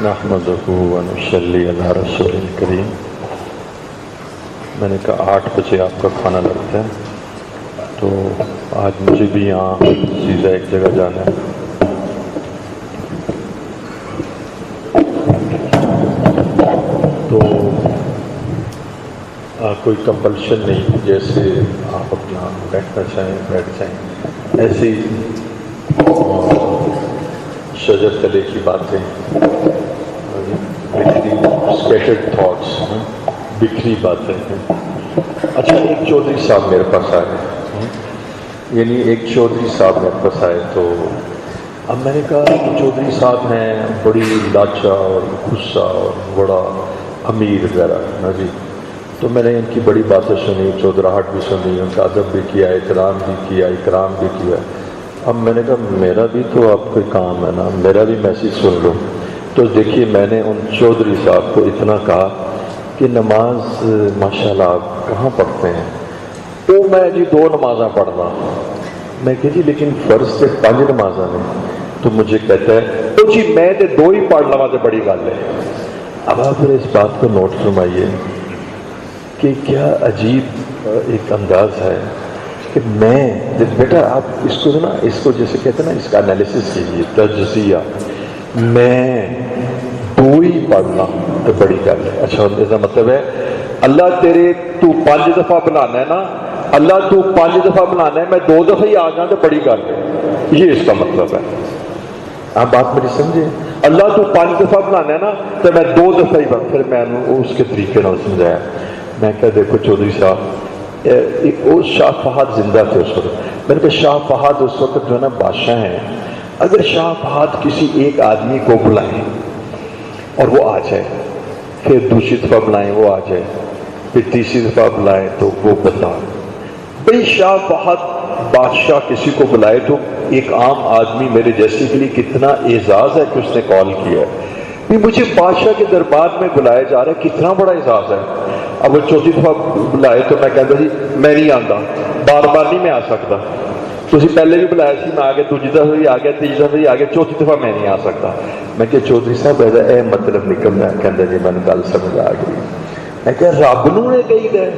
نحمدہ ونصلی علی رسول الکریم۔ میں نے کہا 8 بجے آپ کا کھانا لگتا ہے، تو آج مجھے بھی یہاں سیدھا ایک جگہ جانا ہے۔ تو کوئی کمپلشن نہیں، جیسے آپ اپنا بیٹھنا چاہیں بیٹھ جائیں، ایسی شجر تلے کی باتیں، اسکیٹرڈ تھاٹس، بکھری باتیں ہیں۔ اچھا، ایک چودھری صاحب میرے پاس آئے، یعنی ایک چودھری صاحب میرے پاس آئے، تو اب میں نے کہا چودھری صاحب ہیں، بڑی لاچا اور غصہ اور بڑا امیر وغیرہ نا جی۔ تو میں نے ان کی بڑی باتیں سنی، چودراہٹ بھی سنی، ان کا ادب بھی کیا، احترام بھی کیا، اکرام بھی کیا۔ اب میں نے کہا میرا بھی تو آپ کوئی کام ہے نا، میرا بھی میسیج سن لو۔ تو دیکھیے، میں نے ان چودھری صاحب کو اتنا کہا کہ نماز ماشاءاللہ آپ کہاں پڑھتے ہیں؟ تو میں جی 2 نمازاں پڑھنا۔ میں کہ جی لیکن فرض سے 5 نمازاں نے۔ تو مجھے کہتا ہے تو جی میں تے 2 ہی پڑھ لوا تے بڑی گل ہے۔ اب آپ پھر اس بات کو نوٹ فرمائیے کہ کیا عجیب ایک انداز ہے کہ میں، بیٹا آپ اس کو نا، اس کو جیسے کہتے ہیں نا، اس کا انالیسس کیجیے، تجزیہ۔ میں 2 ہی پڑھنا تو بڑی گل ہے۔ اچھا، اس کا مطلب ہے اللہ تیرے تو 5 دفعہ بنانا ہے نا، اللہ تو 5 دفعہ بنانا ہے، میں 2 دفعہ ہی آ جاؤں تو بڑی گل ہے، یہ اس کا مطلب ہے۔ آپ بات میری سمجھے؟ اللہ تو 5 دفعہ بنانا ہے نا، تو میں 2 دفعہ ہی بن۔ پھر میں نے اس کے طریقے نال سمجھایا۔ میں کہا دیکھو چودھری صاحب، وہ شاہ فہد زندہ تھے اس وقت۔ میں نے کہا شاہ فہد اس وقت جو ہے نا بادشاہ ہیں، اگر شاہ فہد کسی ایک آدمی کو بلائیں اور وہ آ جائے، پھر دوسری دفعہ بلائیں وہ آ جائے، پھر تیسری دفعہ بلائیں تو وہ بتا بھئی شاہ فہد بادشاہ کسی کو بلائے تو ایک عام آدمی میرے جیسے کے لیے کتنا اعزاز ہے کہ اس نے کال کیا ہے۔ بھی مجھے بادشاہ کے دربار میں بلایا جا رہا ہے، کتنا بڑا اعزاز ہے۔ اب وہ چوتھی دفعہ بلائے تو میں کہتا جی میں نہیں آتا، بار بار نہیں میں آ سکتا، تسی پہلے بھی بلایا سی، میں آ گیا، دوسری دفعہ بھی آ گیا، تیسری دفعہ بھی آ گیا، چوتھی دفعہ میں نہیں آ سکتا۔ میں کہ چودھری صاحب اے مطلب نکلنا ہے؟ کہتا جی میں نے گل سمجھ آ گئی۔ میں کہ رب نو نے کہی ہے؟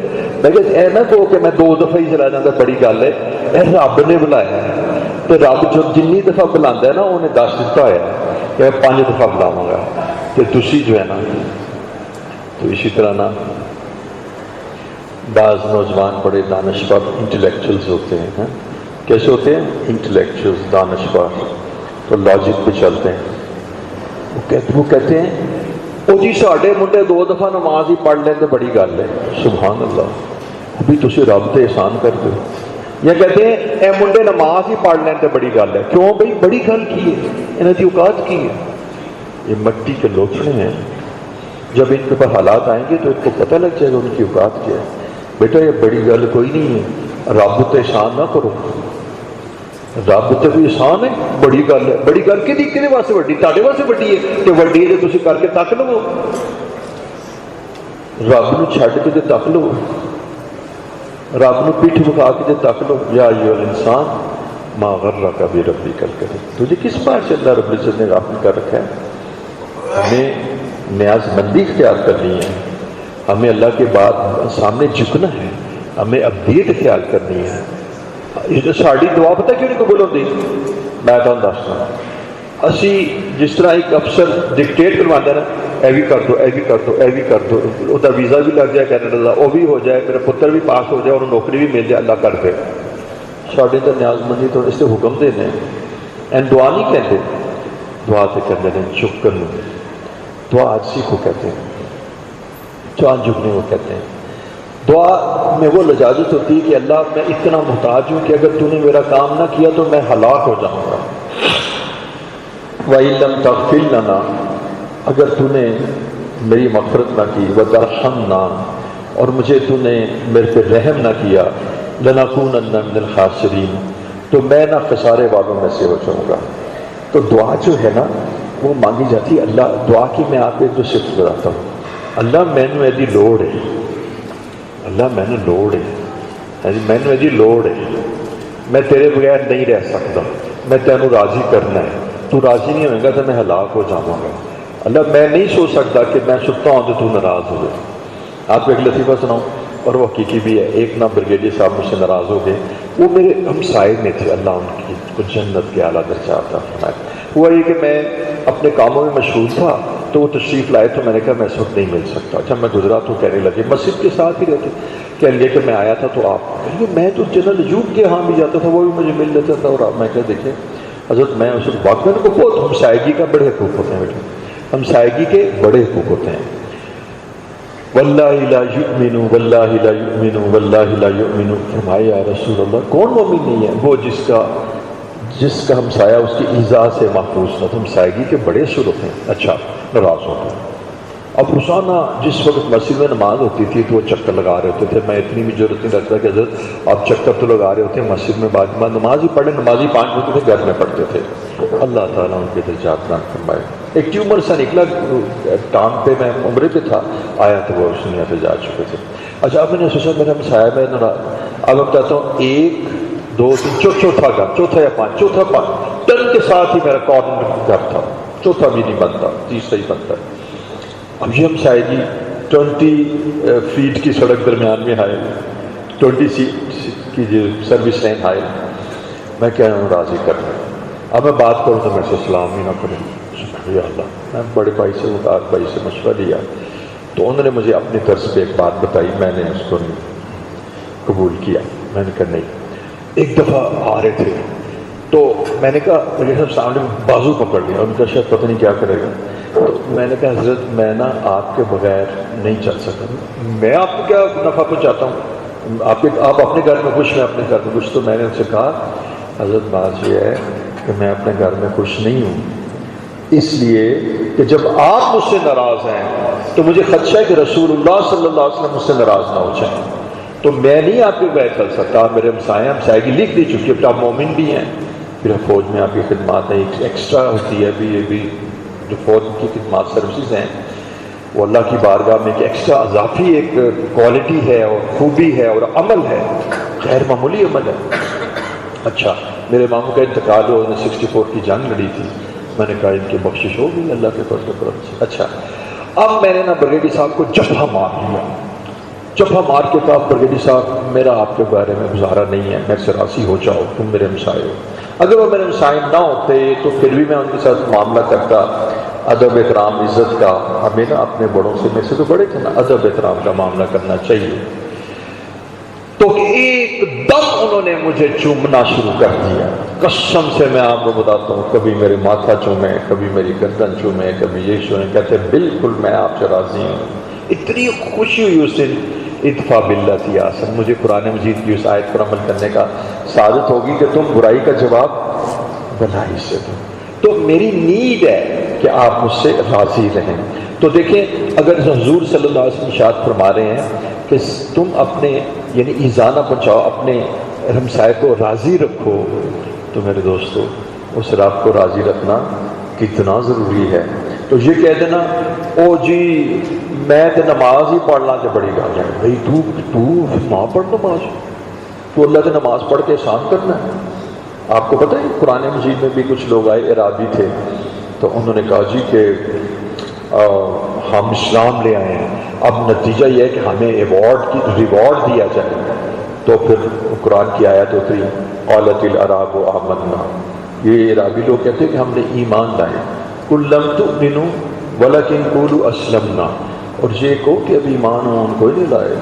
میں کہ اے نہ کہو کہ میں 2 دفعہ ہی چلا جاتا بڑی گل ہے، اے رب نے بلایا ہے، تو رب جو جنی دفعہ بلاتا ہے نا انہیں دس دیتا ہوا ہے کہ میں 5 دفعہ بلاواں گا۔ تو تسی جو ہے نا، تو اسی طرح نا بعض نوجوان بڑے دانشور انٹلیکچوئلز ہوتے ہیں، کیسے ہوتے ہیں؟ انٹلیکچوئلز، دانشور، تو لاجک پہ چلتے ہیں۔ وہ کہتے ہیں او جی ساڈے منڈے 2 دفعہ نماز ہی پڑھ لیں تو بڑی گل ہے۔ سبحان اللہ، بھی تسی رب تے احسان کر دو۔ یا کہتے ہیں اے منڈے نماز ہی پڑھ لیں تو بڑی گل ہے۔ کیوں بھائی بڑی گل کی ہے؟ انہاں دی اوقات کی ہے؟ یہ مٹی کے لوچڑے ہیں، جب ان کے اوپر حالات آئیں گے تو ان کو پتہ لگ جائے گا ان کی اوقات کیا ہے۔ بیٹا یہ بڑی گل کوئی نہیں ہے، رب تے احسان نہ کرو، رب تے کوئی احسان ہے، بڑی گل ہے۔ بڑی گل کدی واسطے وڈی؟ تہاڈے واسطے وڈی ہے کہ وڈی ہے جو تسی کر کے تک لو، رب نو چھڈ کے تے تک لو، رب نو پیٹھ بکھا کے تے تک لو۔ یا ایھا الانسان ما غرک بربک الکریم، تجھے کس بات سے اللہ رب العزت نے غافل کر رکھا ہے؟ ہمیں نیاز مندی اختیار کرنی ہے، ہمیں اللہ کے بعد سامنے جھکنا ہے، ہمیں اپڈیٹ اختیار کرنی ہے۔ ساری دعا پتہ کیوں نہیں قبول ہوتی؟ میں تمہیں دسنا، اسی جس طرح ایک افسر ڈکٹیٹ کرواتا ہے نا، اے بھی کر دو، اے بھی کر دو، اے بھی کر دو، وہ ویزا بھی لگ جائے کینیڈا کا، وہ بھی ہو جائے، میرا پتر بھی پاس ہو جائے اور نوکری بھی مل جائے، اللہ کر دے۔ ساڈے تو نیاز مندی تو اس سے حکم دینے این دعا نہیں کہتے، دعا تو کہتے ہیں چپ کرنے، دعا عاجزی کو کہتے ہیں، چاند جھکنے کو کہتے ہیں۔ دعا میں وہ لجاجت ہوتی ہے کہ اللہ میں اتنا محتاج ہوں کہ اگر تو نے میرا کام نہ کیا تو میں ہلاک ہو جاؤں گا۔ وَإِن لَّمْ تَغْفِرْ لَنَا، اگر تو نے میری مغفرت نہ کی، وَتَرْحَمْنَا، اور مجھے تو نے میرے پہ رحم نہ کیا، لَنَكُونَنَّ مِنَ الْخَاسِرِينَ، تو میں نہ خسارے والوں میں سے ہو جاؤں گا۔ تو دعا جو ہے نا وہ مانگی جاتی ہے۔ اللہ دعا کی میں آپ کو ایک 2 صفت بتاتا ہوں۔ اللہ مینو ایدی لوڑ ہے، اللہ میں نے لوڑ ہے، میں نے ایدی لوڑ ہے، میں تیرے بغیر نہیں رہ سکتا، میں تینوں راضی کرنا ہے، تو راضی نہیں ہوئے گا تو میں ہلاک ہو جاؤں گا۔ اللہ میں نہیں سوچ سکتا کہ میں ستا ہوں تو تو ناراض ہو گئے. آپ کو ایک لطیفہ سناؤں اور وہ حقیقی بھی ہے. ایک نا بریگیڈیئر صاحب مجھ سے ناراض ہو گئے. وہ میرے ہمسائے میں تھے, اللہ ان کی کو جنت کے اعلیٰ درجہ عطا فرمائے. ہوا یہ کہ میں اپنے کاموں میں مشغول تھا تو وہ تشریف لائے تو میں نے کہا میں اس وقت نہیں مل سکتا. اچھا میں گزرا تو کہنے لگے, مسجد کے ساتھ ہی رہتے, کہنے لگے کہ میں آیا تھا تو آپ کہنے میں تو جنرل ایوب کے ہاں بھی جاتا تھا, وہ بھی مجھے مل لیتا تھا. اور میں کہا دیکھیں حضرت میں اس وقت واقعہ کو بہت ہمسائیگی کا بڑے حقوق ہوتے ہیں بیٹے, ہمسائیگی کے بڑے حقوق ہوتے ہیں. واللہ لا یؤمن واللہ لا یؤمن واللہ لا یؤمن. فرمایا یا رسول اللہ کون مومن نہیں ہے؟ وہ جس کا ہمسایہ اس کی ایذا سے محفوظ تھا. تو ہمسائیگی کے بڑے اصول ہوتے ہیں. اچھا ناراض ہوتے ہیں. اب روزانہ جس وقت مسجد میں نماز ہوتی تھی تو وہ چکر لگا رہے ہوتے تھے. میں اتنی بھی ضرورت نہیں رکھتا کہ حضرت آپ چکر تو لگا رہے ہوتے ہیں مسجد میں, بعد میں نماز ہی پڑھے, نمازی 5 ہوتے تھے, گھر میں پڑھتے تھے. اللہ تعالیٰ ان کے درجات نام فرمائے. ایک ٹیومر سا نکلا ٹانگ پہ, میں عمرے پہ تھا, آیا تو وہ اس دنیا سے جا چکے تھے. اچھا اب میں نے سوچا میرا مسائل میں اب میں کہتا ہوں 1 2 3 چوتھا گھر, چوتھا یا 5, چوتھا 5 ٹن کے ساتھ ہی میرا کارنر گھر تھا, چوتھا بھی نہیں بنتا, تیسرا ہی بنتا. اب یہ ہم شاید 20 فیٹ کی سڑک درمیان میں آئے, 20 فیٹ کی جو سروس لائن آئے. میں کہہ رہا ہوں راضی کر رہا ہوں. اب میں بات کروں تو میرے سے سلام ہی نہ کریں. یا اللہ, میں بڑے بھائی سے ادار بھائی سے مشورہ لیا تو انہوں نے مجھے اپنی طرز پہ ایک بات بتائی, میں نے اس کو قبول کیا. میں نے کہا نہیں. ایک دفعہ آ رہے تھے تو میں نے کہا میرے صاحب سامنے بازو پکڑ لیا, ان کا شاید پتہ نہیں کیا کرے گا. تو میں نے کہا حضرت میں نا آپ کے بغیر نہیں چل سکتا, میں آپ کو کیا نفع پہنچاتا ہوں, آپ اپنے گھر میں خوش, میں اپنے گھر میں خوش. تو میں نے ان سے کہا حضرت بات یہ ہے کہ میں اپنے گھر میں خوش نہیں ہوں, اس لیے کہ جب آپ مجھ سے ناراض ہیں تو مجھے خدشہ ہے کہ رسول اللہ صلی اللہ علیہ وسلم مجھ سے ناراض نہ ہو جائیں. تو میں نہیں آپ کے بغیر چل سکتا. آپ میرے ہمسائیگی لکھ دی چکی, اب آپ مومن بھی ہیں, پھر فوج میں آپ کی خدمات ہیں, ایکسٹرا ہوتی ہے بھی, یہ بھی جو فوج کی خدمات سروسز ہیں وہ اللہ کی بارگاہ میں ایک ایکسٹرا اضافی ایک کوالٹی ہے اور خوبی ہے اور عمل ہے, غیر معمولی عمل ہے. اچھا میرے ماموں کا انتقال ہو, 64 کی جنگ لڑی تھی. میں نے کہا ان کی بخشش ہوگی اللہ کے فضل و کرم سے. اچھا اب میں نے نا بریگیڈیئر صاحب کو جبہہ مار لیا. جبہہ مار کے کہا بریگیڈیئر صاحب میرا آپ کے بارے میں گزارا نہیں ہے, میرے سے راضی ہو جاؤ, تم میرے ہمسائے ہو. اگر وہ میرے ہمسائے نہ ہوتے تو پھر بھی میں ان کے ساتھ معاملہ کرتا ادب احترام عزت کا. ہمیں نا اپنے بڑوں سے, میں سے تو بڑے تھے نا, ادب احترام کا معاملہ کرنا چاہیے. تو ایک دم انہوں نے مجھے چومنا شروع کر دیا. قسم سے میں آپ کو بتاتا ہوں, کبھی میرے ماتھا چومے, کبھی میری گردن چومے, کبھی یہ چومے, کہتے بالکل میں آپ سے راضی ہوں. اتنی خوشی ہوئی اس دن. ادفع باللتی احسن, مجھے قرآن مجید کی اس آیت پر عمل کرنے کا سعادت ہوگی کہ تم برائی کا جواب بھلائی سے دو. تو میری نیڈ ہے کہ آپ مجھ سے راضی رہیں. تو دیکھیں اگر حضور صلی اللہ علیہ وسلم ارشاد فرما رہے ہیں کہ تم اپنے یعنی ایذا نہ پہنچاؤ, اپنے ہمسائے کو راضی رکھو, تو میرے دوستو اس رب کو راضی رکھنا کتنا ضروری ہے. تو یہ کہہ دینا او جی میں تو نماز ہی پڑھ لا, کہ بڑی گال ہے بھائی, تو نہ پڑھ نماز, تو اللہ کی نماز پڑھ کے احسان کرنا ہے. آپ کو پتہ ہے قرآن مجید میں بھی کچھ لوگ آئے عرابی تھے, تو انہوں نے کہا جی کہ ہم اسلام لے آئے ہیں, اب نتیجہ یہ ہے کہ ہمیں ریوارڈ دیا جائے. تو پھر قرآن کی آیت اتری قالت العراب آمنا. یہ عرابی لوگ کہتے ہیں کہ ہم نے ایمان لائے. قل لم تؤمنوا ولکن قولوا اسلمنا, اور یہ کہو کہ اب ایمان ان کو نہیں لائے,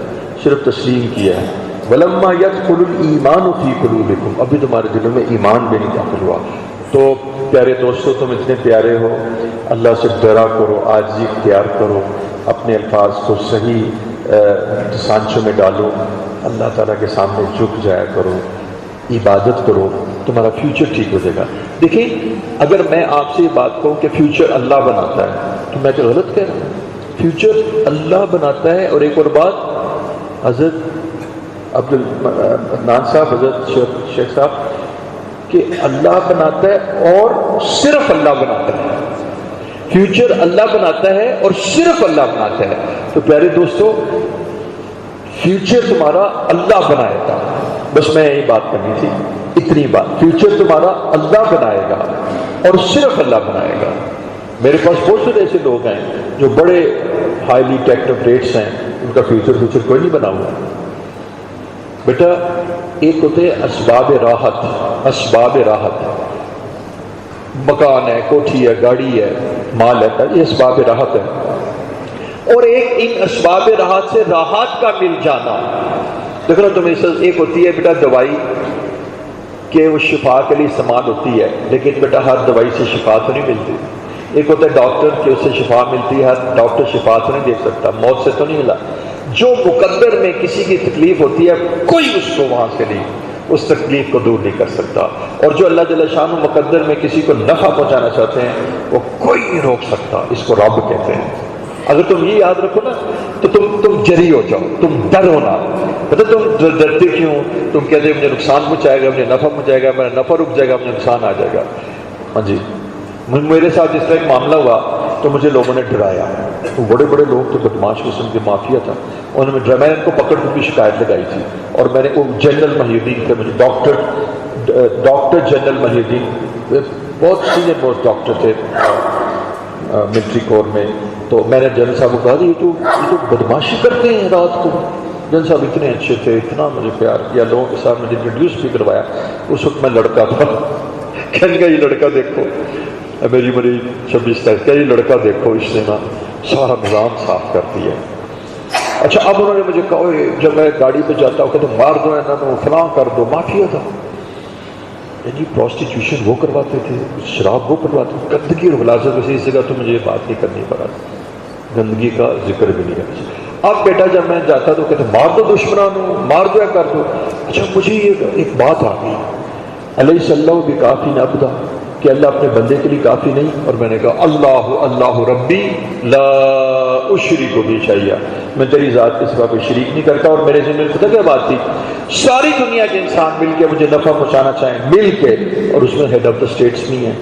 صرف تسلیم کیا ہے. ولما يدخل الايمان في قلوبكم, ابھی تمہارے دلوں میں ایمان بھی نہیں داخل ہوا. تو پیارے دوستو تم اتنے پیارے ہو, اللہ سے ڈرا کرو, عاجزی اختیار کرو, اپنے الفاظ کو صحیح سانچوں میں ڈالو, اللہ تعالیٰ کے سامنے جھک جایا کرو, عبادت کرو, تمہارا فیوچر ٹھیک ہو جائے گا. دیکھیں اگر میں آپ سے یہ بات کہوں کہ فیوچر اللہ بناتا ہے تو میں تو غلط کہہ رہا ہوں. فیوچر اللہ بناتا ہے. اور ایک اور بات, حضرت عبدالنان صاحب, حضرت شیخ صاحب, کہ اللہ بناتا ہے اور صرف اللہ بناتا ہے. فیوچر اللہ بناتا ہے اور صرف اللہ بناتا ہے. تو پیارے دوستو فیوچر تمہارا اللہ بنائے گا. بس میں یہی بات کرنی تھی, اتنی بات. فیوچر تمہارا اللہ بنائے گا اور صرف اللہ بنائے گا. میرے پاس بہت سے ایسے لوگ ہیں جو بڑے ہائیلی ٹیکنوکریٹس ہیں، ان کا فیوچر کوئی نہیں بنا ہوا۔ بیٹا ایک ہوتے اسباب راحت، مکان ہے، کوٹھی ہے، گاڑی ہے، مال ہے، یہ اسباب راحت ہے، اور ایک ان اسباب راحت سے راحت کا مل جانا۔ دیکھو نا تمہیں ایک ہوتی ہے بیٹا دوائی کہ وہ شفا کے لیے استعمال ہوتی ہے، لیکن بیٹا ہر دوائی سے شفا تو نہیں ملتی۔ ایک ہوتا ہے ڈاکٹر کہ اس سے شفا ملتی ہے، ہر ڈاکٹر شفا تو نہیں دے سکتا، موت سے تو نہیں ملا۔ جو مقدر میں کسی کی تکلیف ہوتی ہے کوئی اس کو وہاں سے نہیں، اس تکلیف کو دور نہیں کر سکتا، اور جو اللہ جل شانہ مقدر میں کسی کو نفع پہنچانا چاہتے ہیں وہ کوئی نہیں روک سکتا، اس کو رب کہتے ہیں۔ اگر تم یہ یاد رکھو نا تو تم جری ہو جاؤ، تم ڈرو نہ۔ پتہ تم ڈرتے کیوں؟ تم کہتے مجھے نقصان پہنچائے گا، مجھے نفع پہنچائے گا، میرا نفع رک جائے گا، مجھے نقصان آ جائے گا۔ ہاں جی، میرے ساتھ اس طرح ایک معاملہ ہوا تو مجھے لوگوں نے ڈرایا، تو بڑے بڑے لوگ تو بدماش قسم کے مافیا تھا، انہوں نے ڈرایا، میں نے ان کو پکڑ کے شکایت لگائی تھی، اور میں نے وہ جنرل محی الدین تھے، مجھے ڈاکٹر جنرل محی الدین، بہت سینئر موسٹ ڈاکٹر تھے ملٹری کور میں، تو میں نے جنرل صاحب کو کہا یہ تو بدماشی کرتے ہیں رات کو۔ جنرل صاحب اتنے اچھے تھے، اتنا مجھے پیار کیا، لوگوں کے ساتھ مجھے انٹروڈیوس بھی کروایا۔ اس وقت میں لڑکا تھا، کہنے کا یہ لڑکا دیکھو، میری 26 تک، کیا یہ لڑکا دیکھو، اس نے نا سارا نظام صاف کر دیا۔ اچھا اب انہوں نے مجھے کہا جب میں گاڑی پہ جاتا ہوں کہتے مار دو نا تو فلاں کر دو، مافیا تھا یعنی پروسٹیٹیوشن وہ کرواتے تھے، شراب وہ کرواتے تھے، گندگی اور غلاظت ویسے اس جگہ تو مجھے بات نہیں کرنی پڑا، گندگی کا ذکر بھی نہیں ہے۔ اب بیٹا جب میں جاتا تو کہتے مار دو دشمنانوں، مار دو یا کر دو۔ اچھا مجھے یہ ایک بات آ گئی، علیہ اللہ بھی کافی نہ ابدا، کہ اللہ اپنے بندے کے لیے کافی نہیں، اور میں نے کہا اللہ ربی لا اشرک بھی شیئا، میں تیری ذات کے سوا کوئی شریک نہیں کرتا۔ اور میرے ذہن میں پتہ کیا بات تھی، ساری دنیا کے انسان مل کے مجھے نفع پہنچانا چاہیں، مل کے، اور اس میں ہیڈ آف دا اسٹیٹس نہیں ہے،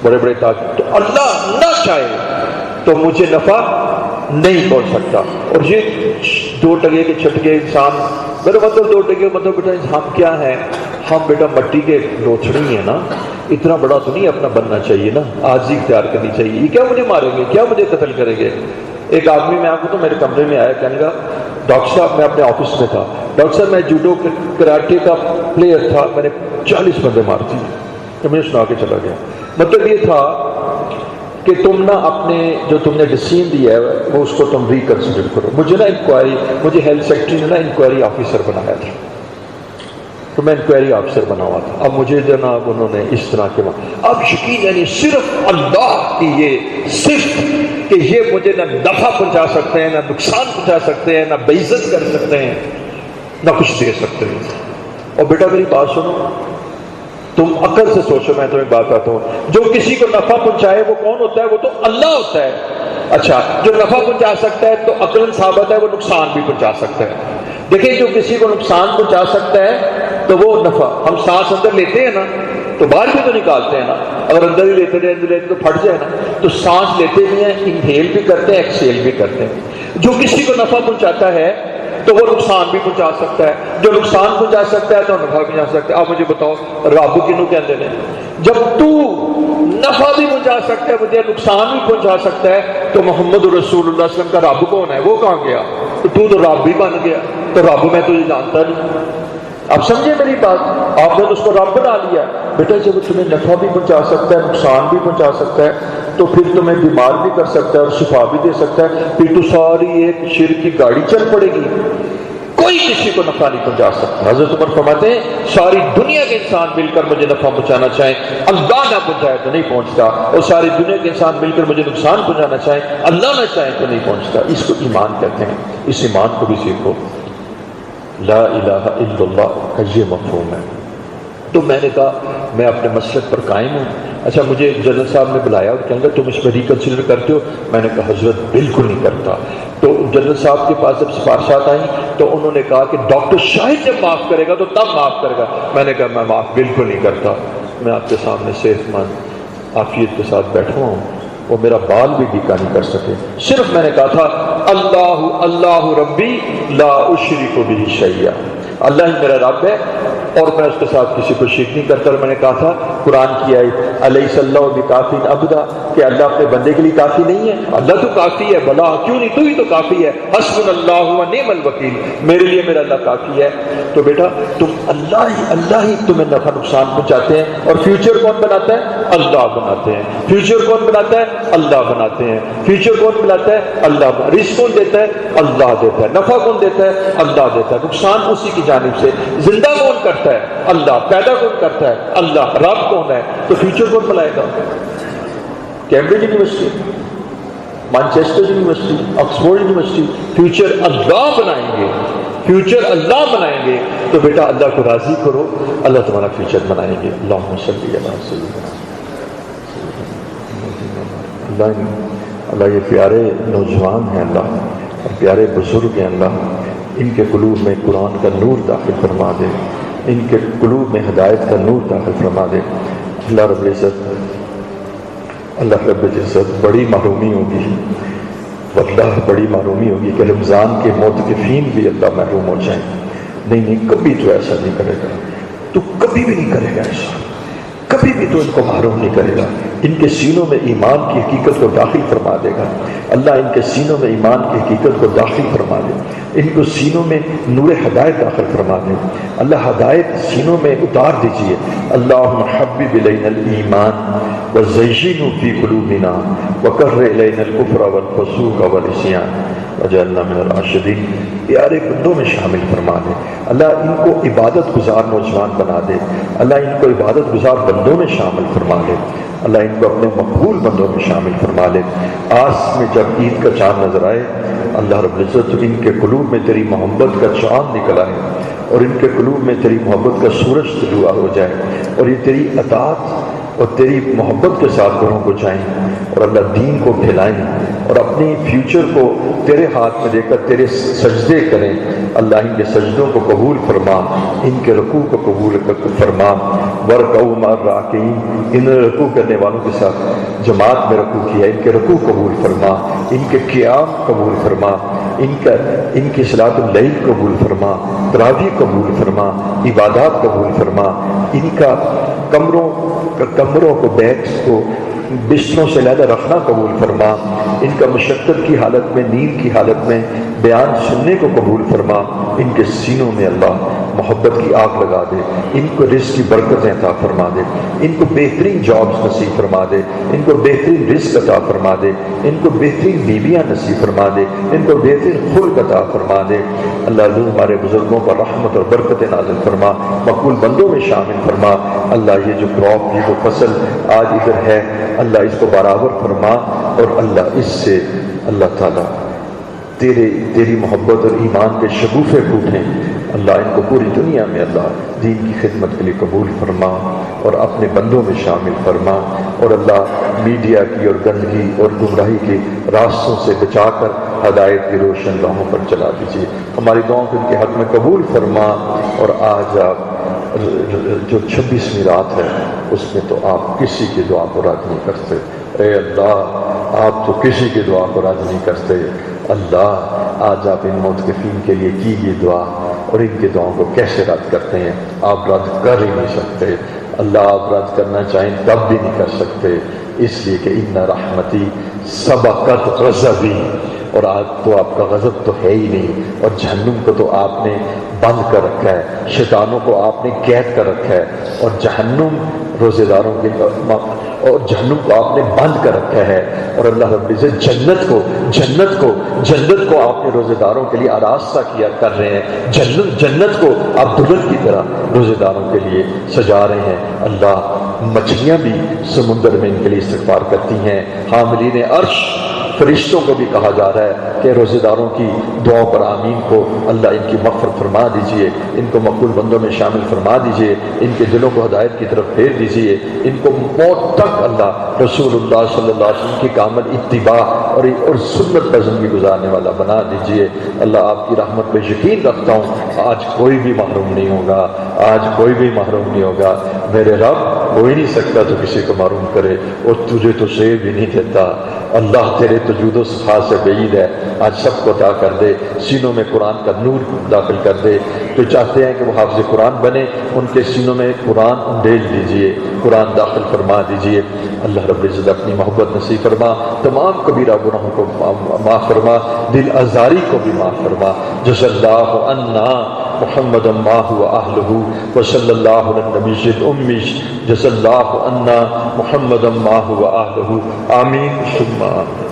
بڑے بڑے طاقت، تو اللہ نہ چاہے تو مجھے نفع نہیں پہنچ سکتا۔ اور یہ دو ٹگے کے چھٹکے انسان، میرا مطلب دو ٹگے مطلب بیٹا ہم کیا ہیں، ہم بیٹا مٹی کے لوچڑی ہیں نا، اتنا بڑا تو نہیں اپنا بننا چاہیے نا، عاجزی اختیار کرنی چاہیے۔ یہ کیا مجھے ماریں گے، کیا مجھے قتل کریں گے؟ ایک آدمی میں آپ کو تو میرے کمرے میں آیا، کہنے لگا ڈاکٹر صاحب، میں اپنے آفس میں تھا، ڈاکٹر صاحب میں جوڈو کراٹے کا پلیئر تھا، میں نے 40 بندے مار دیے، تو مجھے سنا کے چلا گیا۔ مطلب یہ تھا کہ تم نا اپنے جو تم نے ڈسیزن دیا ہے وہ اس کو تم ریکنسیڈر کرو۔ مجھے نا انکوائری، مجھے ہیلتھ سیکٹری نے نا انکوائری آفیسر بنایا تھا، تو میں انکوائری آفیسر بنا ہوا تھا۔ اب مجھے جناب انہوں نے اس طرح کے اب یقین یعنی صرف اللہ کی یہ صرف کہ یہ مجھے نہ نفع پہنچا سکتے ہیں، نہ نقصان پہنچا سکتے ہیں، نہ بے عزت کر سکتے ہیں، نہ کچھ دے سکتے ہیں۔ اور بیٹا میری بات سنو، تم عقل سے سوچو، میں تمہیں بات آتا ہوں، جو کسی کو نفع پہنچائے وہ کون ہوتا ہے؟ وہ تو اللہ ہوتا ہے۔ اچھا جو نفع پہنچا سکتا ہے تو عقل ثابت ہے وہ نقصان بھی پہنچا سکتا ہے۔ دیکھیں جو کسی کو نقصان پہنچا سکتا ہے تو وہ نفع، ہم سانس اندر لیتے ہیں نا تو باہر بھی تو نکالتے ہیں نا، اگر اندر ہی لیتے رہے اندر لیتے تو پھٹ جائے نا، تو سانس لیتے بھی ہیں، انہیل بھی کرتے ہیں، ایکسیل بھی کرتے ہیں۔ جو کسی کو نفع پہنچاتا ہے تو وہ نقصان بھی پہنچا سکتا ہے، جو نقصان پہنچا سکتا ہے تو نفع بھی پہنچا سکتا ہے۔ آپ مجھے بتاؤ رب کنوں کہتے ہیں؟ جب تو نفع بھی پہنچا سکتا ہے، مجھے نقصان بھی پہنچا سکتا ہے، تو محمد رسول اللہ صلی اللہ علیہ وسلم کا رب کون ہے؟ وہ کہاں گیا؟ تو رب بھی بن گیا، تو رب میں تجھے جانتا نہیں۔ آپ سمجھے میری بات؟ آپ نے تو اس کو رب بنا لیا۔ بیٹا جب تمہیں نفع بھی پہنچا سکتا ہے، نقصان بھی پہنچا سکتا ہے، تو پھر تمہیں بیمار بھی کر سکتا ہے اور شفا بھی دے سکتا ہے، پھر تو ساری ایک شرک کی گاڑی چل پڑے گی، کوئی کسی کو نفع نہیں پہنچا سکتا۔ حضرت عمر فرماتے ہیں ساری دنیا کے انسان مل کر مجھے نفع پہنچانا چاہیں، اللہ نہ پہنچائے تو نہیں پہنچتا، اور ساری دنیا کے انسان مل کر مجھے نقصان پہنچانا چاہیں، اللہ نہ چاہے تو نہیں پہنچتا۔ اس کو ایمان کہتے ہیں، اس ایمان کو بھی سیکھو۔ لا الہ الا اللہ کا یہ مفہوم ہے۔ تو میں نے کہا میں اپنے مسلک پر قائم ہوں۔ اچھا مجھے جنرل صاحب نے بلایا اور کہیں گے تم اس میں ریکنسیڈر کرتے ہو؟ میں نے کہا حضرت بالکل نہیں کرتا۔ تو جنرل صاحب کے پاس جب سفارشات آئیں تو انہوں نے کہا کہ ڈاکٹر شاہد جب معاف کرے گا تو تب معاف کرے گا۔ میں نے کہا میں معاف بالکل نہیں کرتا، میں آپ کے سامنے صحت مند عافیت کے ساتھ بیٹھا ہوں، وہ میرا بال بھی ڈیکا نہیں کر سکے۔ صرف میں نے کہا تھا اللہ ربی لا اشرک بہ شیئا، اللہ ہی میرا رب ہے، اور میں اس کے ساتھ کسی کو شریک نہیں کرتا. اور میں نے کہا تھا قرآن کی آیت الیس اللہ بکافٍ عبدا کہ اللہ اپنے بندے کے لیے کافی نہیں ہے. اللہ تو کافی ہے. بلا کیوں نہیں, تو ہی تو کافی ہے. حسبنا اللہ و نعم الوکیل, میرے لیے میرا اللہ کافی ہے. تو بیٹا تم اللہ ہی تمہیں نفع نقصان پہنچاتے ہیں. اور فیوچر کون بناتا ہے؟ اللہ بناتے ہیں. فیوچر کون بناتا ہے؟ اللہ بناتے ہیں. فیوچر کون بناتا ہے؟ اللہ. رزق کون دیتا ہے؟ اللہ دیتا ہے. نفع کون دیتا ہے؟ اللہ دیتا ہے. نقصان اسی کی جانب سے. زندہ کون کرتا ہے؟ اللہ. پیدا کون کرتا ہے؟ اللہ. رب کون ہے؟ تو فیوچر کون بنائے گا؟ Cambridge university, Manchester university, Oxford university. Future اللہ بنائیں گے. فیوچر اللہ بنائیں گے. تو بیٹا اللہ کو راضی کرو, اللہ تمہارا فیوچر بنائیں گے. اللہم صلی علی سیدنا. اللہ یہ پیارے نوجوان ہیں اللہ, اور پیارے بزرگ ہیں اللہ, ان کے قلوب میں قرآن کا نور داخل فرما دے. ان کے قلوب میں ہدایت کا نور داخل فرما دے. اللہ رب العزت بڑی محرومی ہوگی, واللہ بڑی محرومی ہوگی کہ رمضان کے معتکفین بھی اللہ محروم ہو جائیں. نہیں, کبھی تو ایسا نہیں کرے گا. تو کبھی بھی نہیں کرے گا ایسا. کبھی بھی تو ان کو محروم نہیں کرے گا. ان کے سینوں میں ایمان کی حقیقت کو داخل فرما دے گا. اللہ ان کے سینوں میں ایمان کی حقیقت کو داخل فرما دے. ان کو سینوں میں نور ہدایت داخل فرما دے. اللہ ہدایت سینوں میں اتار دیجئے. اللہم حبب الینا الایمان وزینہ فی قلوبنا وکرہ الینا الکفر والفسوق والعصیان وجعلنا من الراشدین. پیارے بندوں میں شامل فرما دے. اللہ ان کو عبادت گزار نوجوان بنا دے. اللہ ان کو عبادت گزار بندوں میں شامل فرما دے. اللہ ان کو اپنے مقبول بندوں میں شامل فرما لے. آس میں جب عید کا چاند نظر آئے, اللہ رب العزت ان کے قلوب میں تیری محبت کا چاند نکل آئے, اور ان کے قلوب میں تیری محبت کا سورج طلوع ہو جائے, اور یہ تیری اطاعت اور تیری محبت کے ساتھ گھروں کو جائیں, اور اللہ دین کو پھیلائیں, اور اپنی فیوچر کو تیرے ہاتھ میں دے کر تیرے سجدے کریں. اللہ ان کے سجدوں کو قبول فرما, ان کے رکوع کو قبول فرما. ورکعوا مع الراکعین, ان رکوع کرنے والوں کے ساتھ جماعت میں رکوع کیا, ان کے رکوع قبول فرما. ان کے قیام قبول فرما. ان کی صلاۃ اللیل قبول فرما. تراویح قبول فرما. عبادات قبول فرما. ان کا کمروں کو, بیٹس کو بستروں سے علیحدہ رکھنا قبول فرما. ان کا مشقت کی حالت میں, نیند کی حالت میں بیان سننے کو قبول فرما. ان کے سینوں میں اللہ محبت کی آگ لگا دے. ان کو رزق کی برکتیں عطا فرما دے. ان کو بہترین جابز نصیب فرما دے. ان کو بہترین رزق عطا فرما دے. ان کو بہترین بیویاں نصیب فرما دے. ان کو بہترین خلق عطا فرما دے. اللہ ہمارے بزرگوں پر رحمت اور برکتیں نازل فرما. مقبول بندوں میں شامل فرما. اللہ یہ جو کراپ, یہ جو فصل آج ادھر ہے, اللہ اس کو برابر فرما, اور اللہ اس سے اللہ تعالیٰ تیری محبت اور ایمان کے شگوفے پھوٹیں. اللہ ان کو پوری دنیا میں اللہ دین کی خدمت کے لیے قبول فرما, اور اپنے بندوں میں شامل فرما. اور اللہ میڈیا کی اور گندگی اور گمراہی کے راستوں سے بچا کر ہدایت کی روشن راہوں پر چلا دیجیے. ہماری دعاؤں کو ان کے حق میں قبول فرما. اور آج آپ جو 26ویں رات ہے, اس میں تو آپ کسی کی دعا کو رد نہیں کرتے. اے اللہ, آپ تو کسی کی دعا کو رد نہیں کرتے. اللہ, آج آپ ان معتکفین کے لیے کیجیے دعا, اور ان کی دعاؤں کو کیسے رد کرتے ہیں؟ آپ رد کر ہی نہیں سکتے. اللہ, آپ رد کرنا چاہیں تب بھی نہیں کر سکتے, اس لیے کہ ان رحمتی سبقت غضبی, اور آج تو آپ کا غضب تو ہے ہی نہیں. اور جہنم کو تو آپ نے بند کر رکھا ہے, شیطانوں کو آپ نے قید کر رکھا ہے, اور جہنم روزے داروں کے, اور جہنم کو آپ نے بند کر رکھا ہے. اور اللہ رب العزت جنت کو آپ نے روزے داروں کے لیے آراستہ کیا کر رہے ہیں. جنت کو آپ دلہن کی طرح روزے داروں کے لیے سجا رہے ہیں. اللہ, مچھلیاں بھی سمندر میں ان کے لیے استغفار کرتی ہیں. حاملین عرش فرشتوں کو بھی کہا جا رہا ہے کہ روزے داروں کی دعاؤں پر آمین کو اللہ ان کی مغفرت فرما دیجئے. ان کو مقبول بندوں میں شامل فرما دیجئے. ان کے دلوں کو ہدایت کی طرف پھیر دیجئے. ان کو موت تک اللہ رسول اللہ صلی اللہ علیہ وسلم کی کامل اتباع اور سنت پر زندگی گزارنے والا بنا دیجئے. اللہ, آپ کی رحمت پہ یقین رکھتا ہوں, آج کوئی بھی محروم نہیں ہوگا. آج کوئی بھی محروم نہیں ہوگا. میرے رب, ہو ہی نہیں سکتا تو کسی کو محروم کرے, اور تجھے تو سیب بھی نہیں دیتا. اللہ, تیرے تو جود و صفا سے بعید ہے، آج سب کو عطا کر دے، سینوں میں قرآن کا نور داخل کر دے۔ جو چاہتے ہیں کہ وہ حافظ قرآن بنے ان کے سینوں میں قرآن انڈیل دیجئے، قرآن داخل فرما دیجئے۔ اللہ رب العزت اپنی محبت نصیب فرما، تمام کبیرہ گناہوں کو معاف فرما، دل آزاری کو بھی معاف فرما۔ جزا اللہ عنا محمد ماہ و اہلہ وصلی اللہ علی النبی الامی، جزا اللہ عنا محمد ماہ و اہلہ، آمین ثم آمین۔